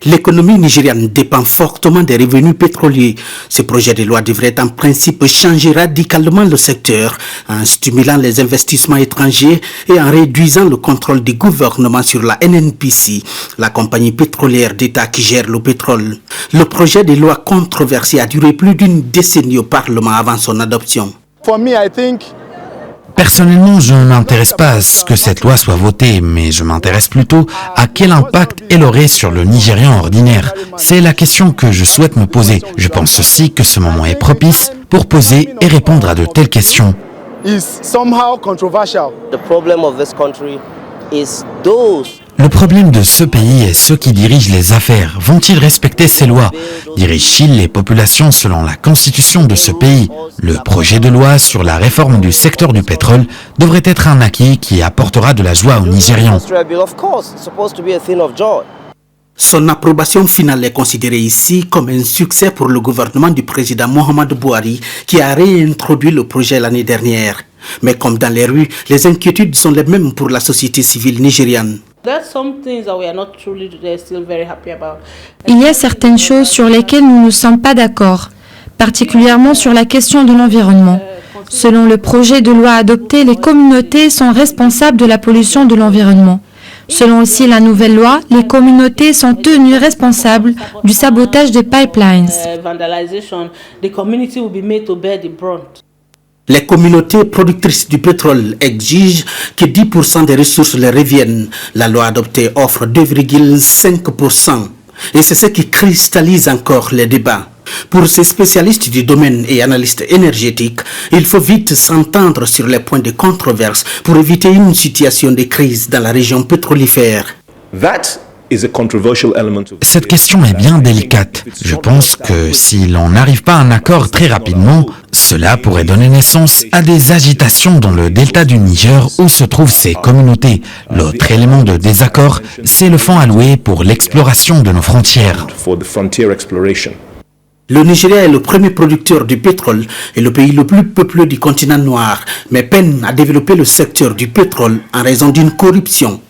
L'économie nigériane dépend fortement des revenus pétroliers. Ce projet de loi devrait en principe changer radicalement le secteur en stimulant les investissements étrangers et en réduisant le contrôle du gouvernement sur la NNPC, la compagnie pétrolière d'État qui gère le pétrole. Le projet de loi controversé a duré plus d'une décennie au Parlement avant son adoption. Personnellement, je ne m'intéresse pas à ce que cette loi soit votée, mais je m'intéresse plutôt à quel impact elle aurait sur le Nigérian ordinaire. C'est la question que je souhaite me poser. Je pense aussi que ce moment est propice pour poser et répondre à de telles questions. Le problème de ce pays est ceux qui dirigent les affaires. Vont-ils respecter ces lois? Dirigent-ils les populations selon la constitution de ce pays? Le projet de loi sur la réforme du secteur du pétrole devrait être un acquis qui apportera de la joie aux Nigérians. Son approbation finale est considérée ici comme un succès pour le gouvernement du président Muhammadu Buhari qui a réintroduit le projet l'année dernière. Mais comme dans les rues, les inquiétudes sont les mêmes pour la société civile nigériane. Il y a certaines choses sur lesquelles nous ne sommes pas d'accord, particulièrement sur la question de l'environnement. Selon le projet de loi adopté, les communautés sont responsables de la pollution de l'environnement. Selon aussi la nouvelle loi, les communautés sont tenues responsables du sabotage des pipelines. Les communautés productrices du pétrole exigent que 10% des ressources les reviennent. La loi adoptée offre 2,5%. Et c'est ce qui cristallise encore les débats. Pour ces spécialistes du domaine et analystes énergétiques, il faut vite s'entendre sur les points de controverse pour éviter une situation de crise dans la région pétrolifère. Cette question est bien délicate. Je pense que si l'on n'arrive pas à un accord très rapidement, cela pourrait donner naissance à des agitations dans le delta du Niger où se trouvent ces communautés. L'autre élément de désaccord, c'est le fonds alloué pour l'exploration de nos frontières. Le Nigeria est le premier producteur du pétrole et le pays le plus peuplé du continent noir, mais peine à développer le secteur du pétrole en raison d'une corruption.